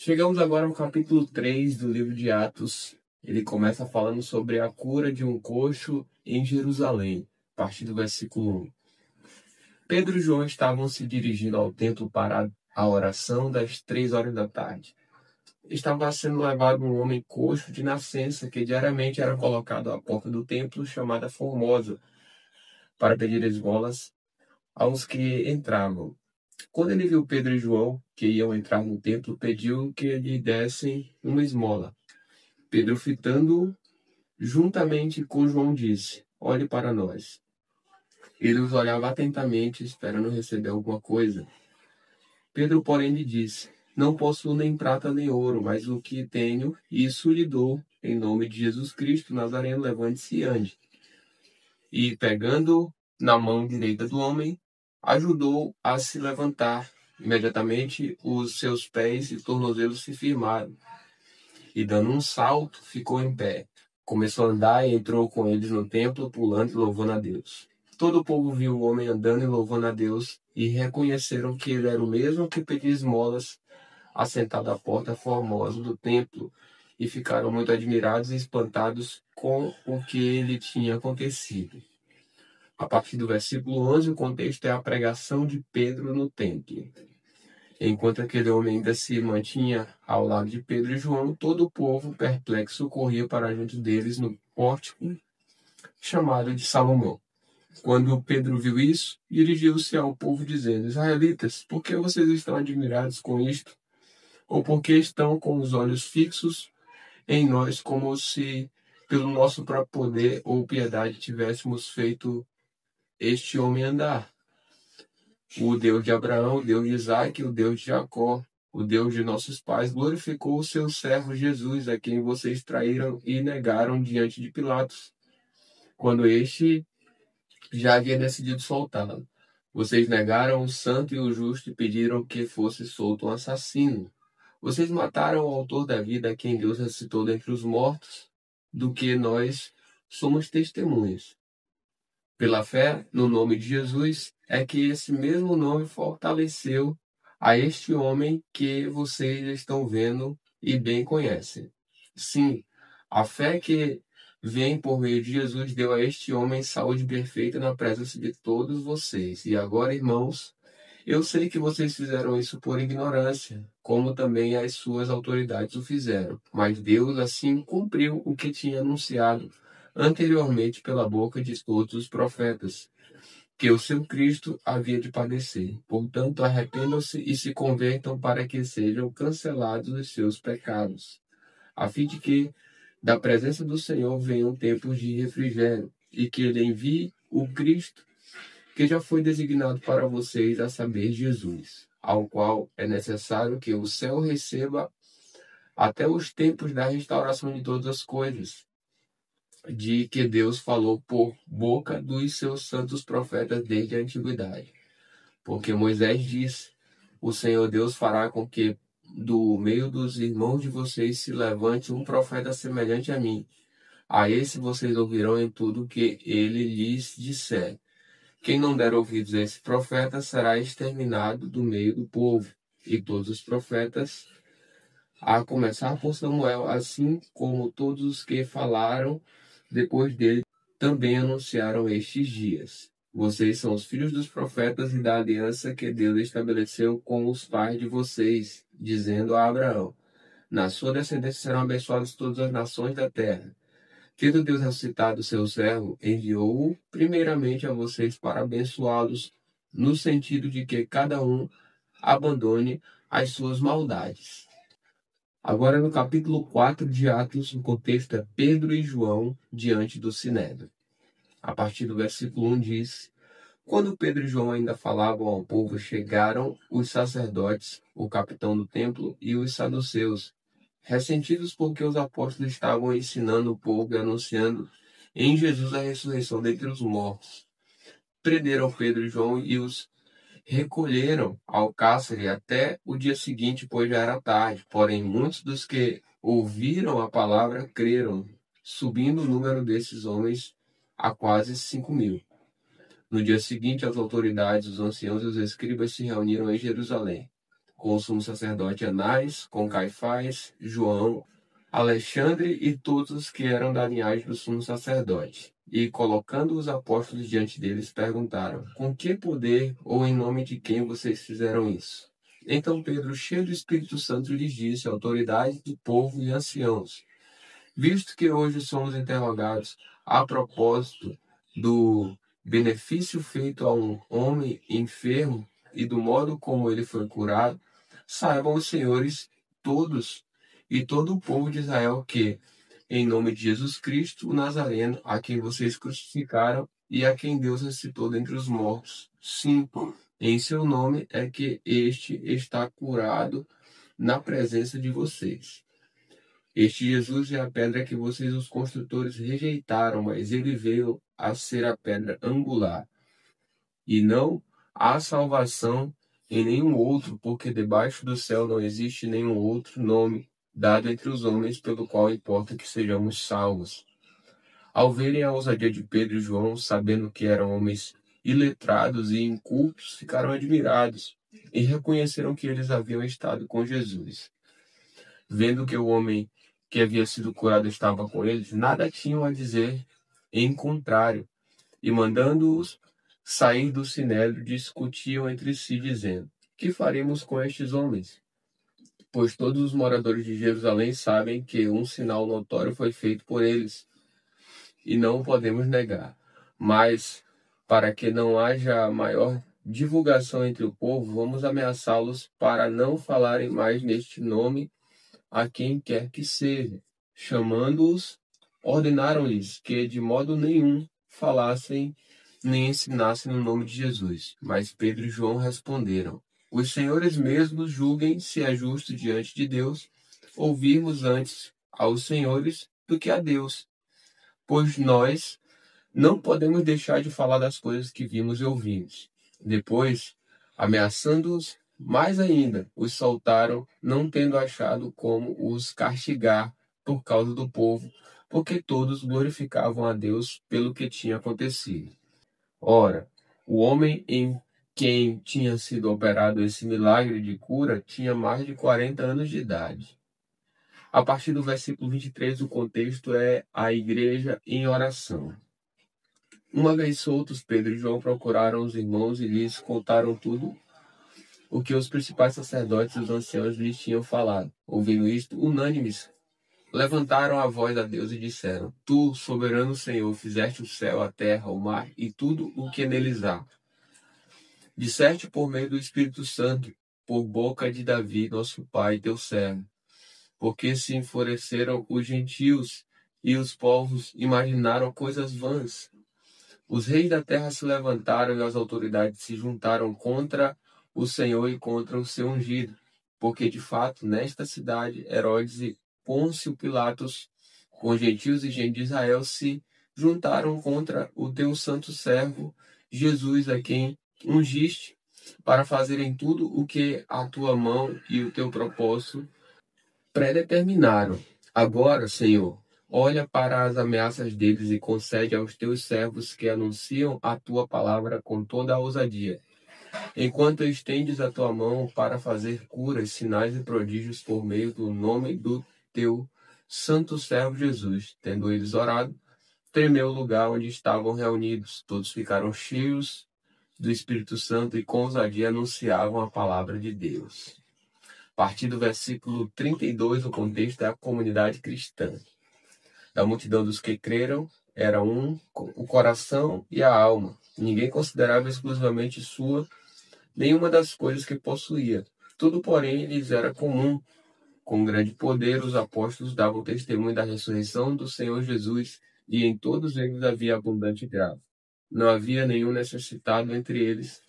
Chegamos agora ao capítulo 3 do livro de Atos. Ele começa falando sobre a cura de um coxo em Jerusalém, a partir do versículo 1. Pedro e João estavam se dirigindo ao templo para a oração das 3 horas da tarde. Estava sendo levado um homem coxo de nascença que diariamente era colocado à porta do templo, chamada Formosa, para pedir esmolas aos que entravam. Quando ele viu Pedro e João, que iam entrar no templo, pediu que lhe dessem uma esmola. Pedro, fitando-o juntamente com João, disse: Olhe para nós. Ele os olhava atentamente, esperando receber alguma coisa. Pedro, porém, lhe disse: Não possuo nem prata nem ouro, mas o que tenho, isso lhe dou. Em nome de Jesus Cristo Nazareno, levante-se e ande. E, pegando na mão direita do homem, ajudou a se levantar. Imediatamente os seus pés e tornozelos se firmaram, e dando um salto, ficou em pé. Começou a andar e entrou com eles no templo, pulando e louvando a Deus. Todo o povo viu o homem andando e louvando a Deus, e reconheceram que ele era o mesmo que pedia esmolas, assentado à porta formosa do templo, e ficaram muito admirados e espantados com o que lhe tinha acontecido. A partir do versículo 11, o contexto é a pregação de Pedro no templo. Enquanto aquele homem ainda se mantinha ao lado de Pedro e João, todo o povo, perplexo, corria para junto deles no pórtico chamado de Salomão. Quando Pedro viu isso, dirigiu-se ao povo dizendo: Israelitas, por que vocês estão admirados com isto? Ou por que estão com os olhos fixos em nós, como se pelo nosso próprio poder ou piedade tivéssemos feito este homem andar? O Deus de Abraão, o Deus de Isaac, o Deus de Jacó, o Deus de nossos pais, glorificou o seu servo Jesus, a quem vocês traíram e negaram diante de Pilatos, quando este já havia decidido soltá-lo. Vocês negaram o santo e o justo e pediram que fosse solto um assassino. Vocês mataram o autor da vida, a quem Deus ressuscitou dentre os mortos, do que nós somos testemunhas. Pela fé no nome de Jesus, é que esse mesmo nome fortaleceu a este homem que vocês estão vendo e bem conhecem. Sim, a fé que vem por meio de Jesus deu a este homem saúde perfeita na presença de todos vocês. E agora, irmãos, eu sei que vocês fizeram isso por ignorância, como também as suas autoridades o fizeram. Mas Deus assim cumpriu o que tinha anunciado anteriormente pela boca de todos os profetas, que o seu Cristo havia de padecer. Portanto, arrependam-se e se convertam para que sejam cancelados os seus pecados, a fim de que da presença do Senhor venham tempos de refrigério, e que ele envie o Cristo que já foi designado para vocês, a saber, Jesus, ao qual é necessário que o céu receba até os tempos da restauração de todas as coisas, de que Deus falou por boca dos seus santos profetas desde a antiguidade. Porque Moisés disse: O Senhor Deus fará com que do meio dos irmãos de vocês se levante um profeta semelhante a mim. A esse vocês ouvirão em tudo que ele lhes disser. Quem não der ouvidos a esse profeta será exterminado do meio do povo. E todos os profetas, a começar por Samuel, assim como todos os que falaram depois dele, também anunciaram estes dias. Vocês são os filhos dos profetas e da aliança que Deus estabeleceu com os pais de vocês, dizendo a Abraão: Na sua descendência serão abençoadas todas as nações da terra. Tendo Deus ressuscitado o seu servo, enviou-o primeiramente a vocês para abençoá-los, no sentido de que cada um abandone as suas maldades. Agora, no capítulo 4 de Atos, o contexto é Pedro e João diante do Sinédrio. A partir do versículo 1 diz: Quando Pedro e João ainda falavam ao povo, chegaram os sacerdotes, o capitão do templo e os saduceus, ressentidos porque os apóstolos estavam ensinando o povo e anunciando em Jesus a ressurreição dentre os mortos. Prenderam Pedro e João e os recolheram ao cárcere até o dia seguinte, pois já era tarde. Porém, muitos dos que ouviram a palavra creram, subindo o número desses homens a quase 5.000. No dia seguinte, as autoridades, os anciãos e os escribas se reuniram em Jerusalém. com o sumo sacerdote Anás, com Caifás, João, Alexandre e todos os que eram da linhagem do sumo sacerdote. E, colocando os apóstolos diante deles, perguntaram: com que poder ou em nome de quem vocês fizeram isso? Então Pedro, cheio do Espírito Santo, lhes disse: autoridade do povo e anciãos, visto que hoje somos interrogados a propósito do benefício feito a um homem enfermo e do modo como ele foi curado, saibam os senhores todos e todo o povo de Israel que, em nome de Jesus Cristo, o Nazareno, a quem vocês crucificaram e a quem Deus ressuscitou dentre os mortos, sim, em seu nome é que este está curado na presença de vocês. Este Jesus é a pedra que vocês, os construtores, rejeitaram, mas ele veio a ser a pedra angular. E não há salvação em nenhum outro, porque debaixo do céu não existe nenhum outro nome dado entre os homens pelo qual importa que sejamos salvos. Ao verem a ousadia de Pedro e João, sabendo que eram homens iletrados e incultos, ficaram admirados e reconheceram que eles haviam estado com Jesus. Vendo que o homem que havia sido curado estava com eles, nada tinham a dizer em contrário, e mandando-os sair do sinédrio, discutiam entre si, dizendo: que faremos com estes homens? Pois todos os moradores de Jerusalém sabem que um sinal notório foi feito por eles, e não o podemos negar. Mas, para que não haja maior divulgação entre o povo, vamos ameaçá-los para não falarem mais neste nome a quem quer que seja. Chamando-os, ordenaram-lhes que de modo nenhum falassem nem ensinassem no nome de Jesus. Mas Pedro e João responderam: os senhores mesmos julguem se é justo diante de Deus ouvirmos antes aos senhores do que a Deus, pois nós não podemos deixar de falar das coisas que vimos e ouvimos. Depois, ameaçando-os mais ainda, os soltaram, não tendo achado como os castigar por causa do povo, porque todos glorificavam a Deus pelo que tinha acontecido. Ora, o homem em quem tinha sido operado esse milagre de cura tinha mais de 40 anos de idade. A partir do versículo 23, o contexto é a igreja em oração. Uma vez soltos, Pedro e João procuraram os irmãos e lhes contaram tudo o que os principais sacerdotes e os anciãos lhes tinham falado. Ouvindo isto, unânimes, levantaram a voz a Deus e disseram: tu, soberano Senhor, fizeste o céu, a terra, o mar e tudo o que neles há. Disseste por meio do Espírito Santo, por boca de Davi, nosso pai, teu servo, porque se enfureceram os gentios e os povos imaginaram coisas vãs. Os reis da terra se levantaram e as autoridades se juntaram contra o Senhor e contra o seu ungido, porque de fato nesta cidade Herodes e Pôncio Pilatos, com gentios e gente de Israel, se juntaram contra o teu santo servo Jesus, a quem ungiste, para fazerem tudo o que a tua mão e o teu propósito predeterminaram. Agora, Senhor, olha para as ameaças deles e concede aos teus servos que anunciam a tua palavra com toda a ousadia, enquanto estendes a tua mão para fazer curas, sinais e prodígios por meio do nome do teu santo servo Jesus. Tendo eles orado, tremeu o lugar onde estavam reunidos. Todos ficaram cheios do Espírito Santo e com ousadia anunciavam a palavra de Deus. A partir do versículo 32, o contexto é a comunidade cristã. Da multidão dos que creram, era um o coração e a alma. Ninguém considerava exclusivamente sua nenhuma das coisas que possuía. Tudo, porém, lhes era comum. Com grande poder, os apóstolos davam testemunho da ressurreição do Senhor Jesus, e em todos eles havia abundante graça. Não havia nenhum necessitado entre eles,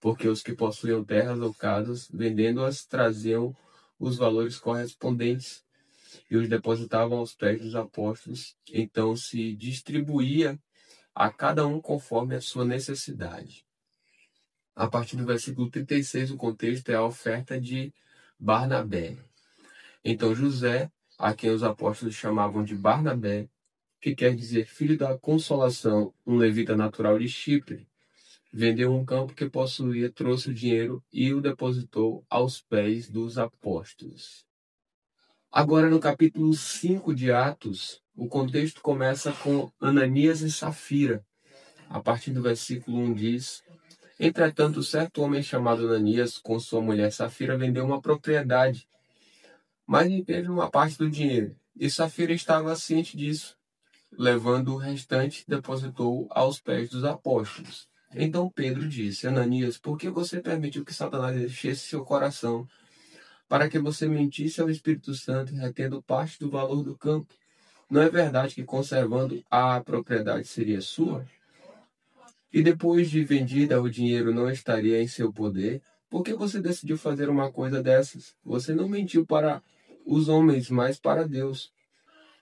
porque os que possuíam terras ou casas, vendendo-as, traziam os valores correspondentes e os depositavam aos pés dos apóstolos. Então se distribuía a cada um conforme a sua necessidade. A partir do versículo 36, o contexto é a oferta de Barnabé. Então José, a quem os apóstolos chamavam de Barnabé, que quer dizer filho da consolação, um levita natural de Chipre, vendeu um campo que possuía, trouxe o dinheiro e o depositou aos pés dos apóstolos. Agora, no capítulo 5 de Atos, o contexto começa com Ananias e Safira. A partir do versículo 1 diz: Entretanto, certo homem chamado Ananias, com sua mulher Safira, vendeu uma propriedade, mas lhe teve uma parte do dinheiro. E Safira estava ciente disso. Levando o restante, depositou aos pés dos apóstolos. Então Pedro disse: Ananias, por que você permitiu que Satanás enchesse seu coração, para que você mentisse ao Espírito Santo, retendo parte do valor do campo? Não é verdade que, conservando a propriedade, seria sua? E depois de vendida, o dinheiro não estaria em seu poder? Por que você decidiu fazer uma coisa dessas? Você não mentiu para os homens, mas para Deus.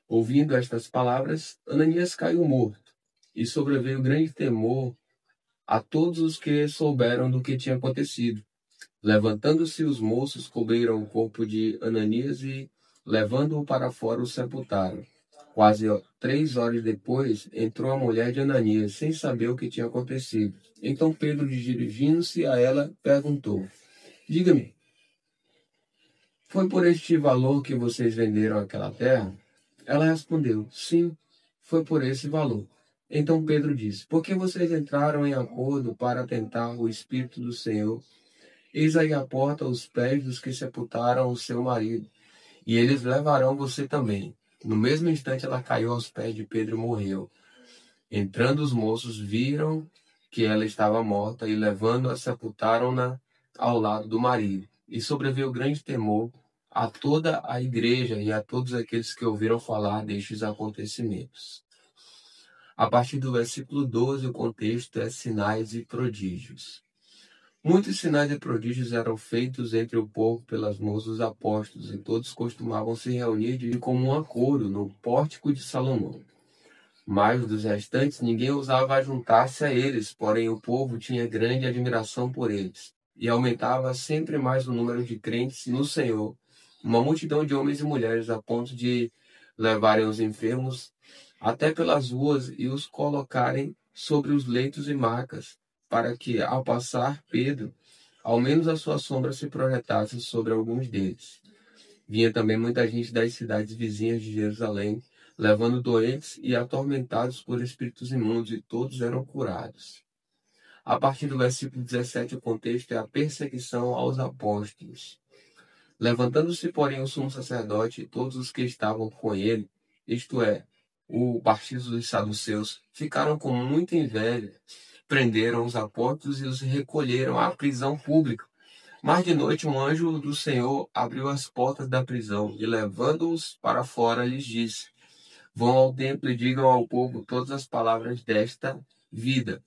Ouvindo estas palavras, Ananias caiu morto, e sobreveio grande temor a todos os que souberam do que tinha acontecido. Levantando-se os moços, cobriram o corpo de Ananias e, levando-o para fora, o sepultaram. Quase 3 horas depois, entrou a mulher de Ananias, sem saber o que tinha acontecido. Então Pedro, dirigindo-se a ela, perguntou: Diga-me, foi por este valor que vocês venderam aquela terra? Ela respondeu: Sim, foi por esse valor. Então Pedro disse: Por que vocês entraram em acordo para tentar o Espírito do Senhor? Eis aí a porta aos pés dos que sepultaram o seu marido, e eles levarão você também. No mesmo instante ela caiu aos pés de Pedro e morreu. Entrando os moços, viram que ela estava morta e, levando-a, sepultaram-na ao lado do marido. E sobreveio grande temor a toda a igreja e a todos aqueles que ouviram falar destes acontecimentos. A partir do versículo 12, o contexto é sinais e prodígios. Muitos sinais e prodígios eram feitos entre o povo pelas mãos dos apóstolos, e todos costumavam se reunir de comum acordo no pórtico de Salomão. Mas dos restantes ninguém ousava juntar-se a eles, porém o povo tinha grande admiração por eles, e aumentava sempre mais o número de crentes no Senhor, uma multidão de homens e mulheres, a ponto de levarem os enfermos até pelas ruas e os colocarem sobre os leitos e macas, para que, ao passar Pedro, ao menos a sua sombra se projetasse sobre alguns deles. Vinha também muita gente das cidades vizinhas de Jerusalém, levando doentes e atormentados por espíritos imundos, e todos eram curados. A partir do versículo 17, o contexto é a perseguição aos apóstolos. Levantando-se, porém, o sumo sacerdote e todos os que estavam com ele, isto é, o partido dos saduceus, ficaram com muita inveja, prenderam os apóstolos e os recolheram à prisão pública. Mas de noite um anjo do Senhor abriu as portas da prisão e, levando-os para fora, lhes disse: Vão ao templo e digam ao povo todas as palavras desta vida.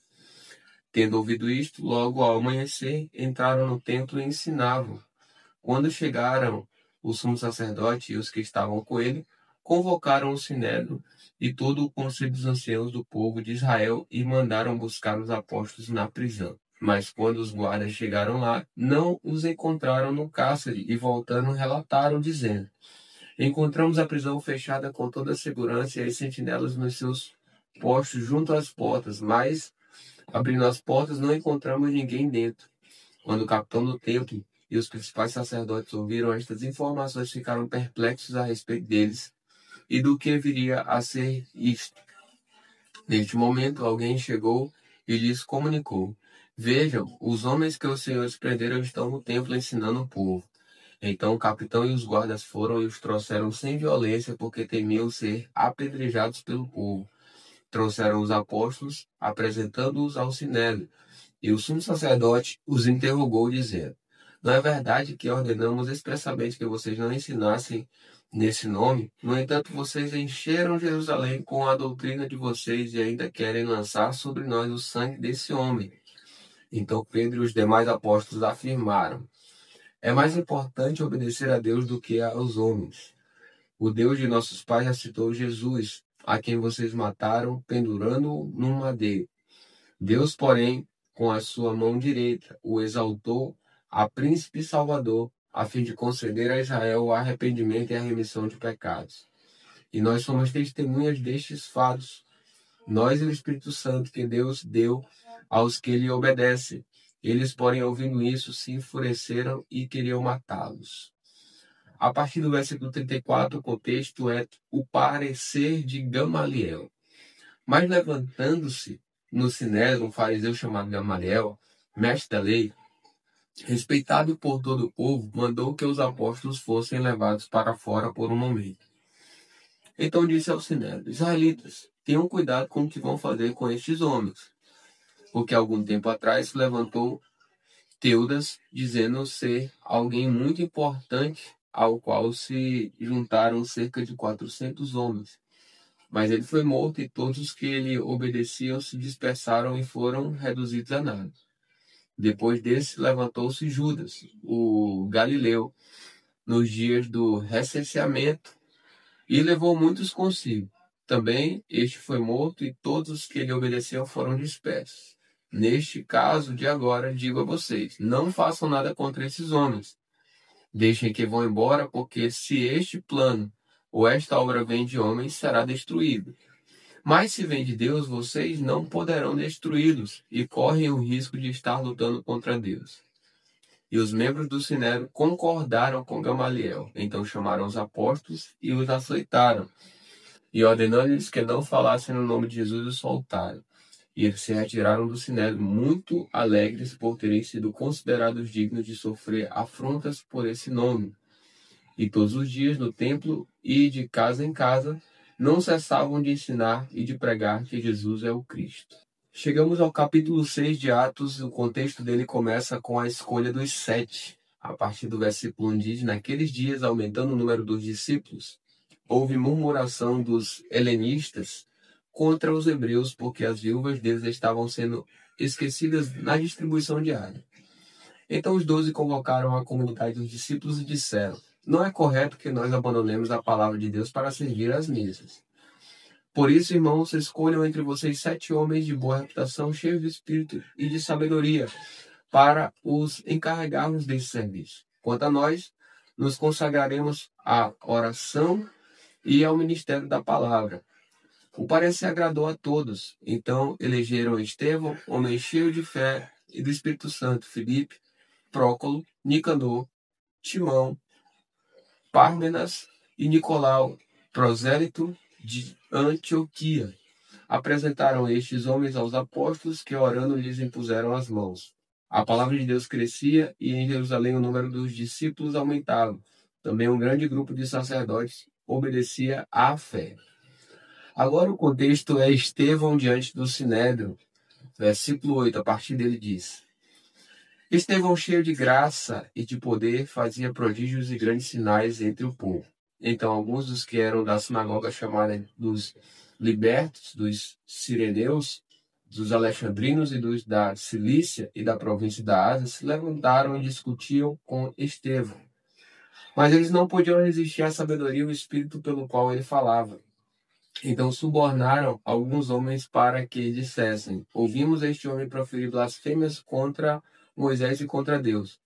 Tendo ouvido isto, logo ao amanhecer, entraram no templo e ensinavam. Quando chegaram o sumo sacerdote e os que estavam com ele, convocaram o sinédrio e todo o conselho dos anciãos do povo de Israel e mandaram buscar os apóstolos na prisão. Mas quando os guardas chegaram lá, não os encontraram no cárcere e, voltando, relataram, dizendo: Encontramos a prisão fechada com toda a segurança e as sentinelas nos seus postos junto às portas, mas, abrindo as portas, não encontramos ninguém dentro. Quando o capitão do templo e os principais sacerdotes ouviram estas informações, ficaram perplexos a respeito deles e do que viria a ser isto. Neste momento, alguém chegou e lhes comunicou: Vejam, os homens que os senhores prenderam estão no templo ensinando o povo. Então o capitão e os guardas foram e os trouxeram sem violência, porque temiam ser apedrejados pelo povo. Trouxeram os apóstolos, apresentando-os ao sinédrio. E o sumo sacerdote os interrogou, dizendo: Não é verdade que ordenamos expressamente que vocês não ensinassem nesse nome? No entanto, vocês encheram Jerusalém com a doutrina de vocês e ainda querem lançar sobre nós o sangue desse homem. Então Pedro e os demais apóstolos afirmaram: É mais importante obedecer a Deus do que aos homens. O Deus de nossos pais aceitou Jesus, a quem vocês mataram, pendurando-o num madeiro. Deus, porém, com a sua mão direita, o exaltou a príncipe salvador, a fim de conceder a Israel o arrependimento e a remissão de pecados. E nós somos testemunhas destes fatos. nós e o Espírito Santo que Deus deu aos que lhe obedecem. Eles, porém, ouvindo isso, se enfureceram e queriam matá-los. A partir do versículo 34, o contexto é o parecer de Gamaliel. Mas levantando-se no sinédrio um fariseu chamado Gamaliel, mestre da lei, respeitado por todo o povo, mandou que os apóstolos fossem levados para fora por um momento. Então disse ao sinédrio: Israelitas, tenham cuidado com o que vão fazer com estes homens, porque algum tempo atrás se levantou Teudas, dizendo ser alguém muito importante, ao qual se juntaram cerca de 400 homens. Mas ele foi morto e todos os que lhe obedeciam se dispersaram e foram reduzidos a nada. Depois desse, levantou-se Judas, o Galileu, nos dias do recenseamento, e levou muitos consigo. Também este foi morto e todos os que lhe obedeciam foram dispersos. Neste caso de agora, digo a vocês, não façam nada contra esses homens. Deixem que vão embora, porque se este plano ou esta obra vem de homens, será destruído. Mas se vem de Deus, vocês não poderão destruí-los e correm o risco de estar lutando contra Deus. E os membros do Sinédrio concordaram com Gamaliel. Então chamaram os apóstolos e os açoitaram. E ordenando-lhes que não falassem no nome de Jesus, os soltaram. E eles se retiraram do Sinédrio muito alegres por terem sido considerados dignos de sofrer afrontas por esse nome. E todos os dias no templo e de casa em casa não cessavam de ensinar e de pregar que Jesus é o Cristo. Chegamos ao capítulo 6 de Atos, o contexto dele começa com a escolha dos 7. A partir do versículo 1 diz: Naqueles dias, aumentando o número dos discípulos, houve murmuração dos helenistas contra os hebreus, porque as viúvas deles estavam sendo esquecidas na distribuição diária. Então os 12 convocaram a comunidade dos discípulos e disseram: Não é correto que nós abandonemos a palavra de Deus para servir às mesas. Por isso, irmãos, escolham entre vocês 7 homens de boa reputação, cheios de espírito e de sabedoria, para os encarregarmos desse serviço. Quanto a nós, nos consagraremos à oração e ao ministério da palavra. O parecer agradou a todos. Então elegeram Estevão, homem cheio de fé e do Espírito Santo, Filipe, Prócolo, Nicanor, Timão, Pármenas e Nicolau, prosélito de Antioquia. Apresentaram estes homens aos apóstolos, que orando lhes impuseram as mãos. A palavra de Deus crescia e em Jerusalém o número dos discípulos aumentava. Também um grande grupo de sacerdotes obedecia à fé. Agora o contexto é Estevão diante do Sinédrio. Versículo 8, a partir dele diz: Estevão, cheio de graça e de poder, fazia prodígios e grandes sinais entre o povo. Então alguns dos que eram da sinagoga chamada dos libertos, dos sireneus, dos alexandrinos e dos da Cilícia e da província da Ásia se levantaram e discutiam com Estevão. Mas eles não podiam resistir à sabedoria e ao espírito pelo qual ele falava. Então subornaram alguns homens para que dissessem: Ouvimos este homem proferir blasfêmias contra Moisés e contra Deus.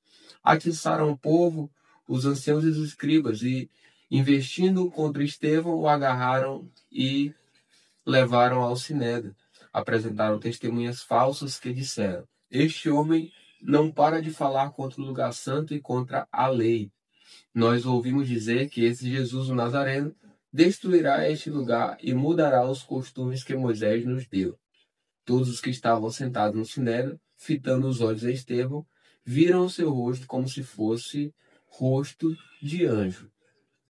Atiçaram o povo, os anciãos e os escribas, e, investindo contra Estevão, o agarraram e levaram ao Sinédrio. Apresentaram testemunhas falsas que disseram: Este homem não para de falar contra o lugar santo e contra a lei. Nós ouvimos dizer que esse Jesus, o Nazareno, destruirá este lugar e mudará os costumes que Moisés nos deu. Todos os que estavam sentados no Sinédrio, fitando os olhos a Estevão, viram o seu rosto como se fosse rosto de anjo.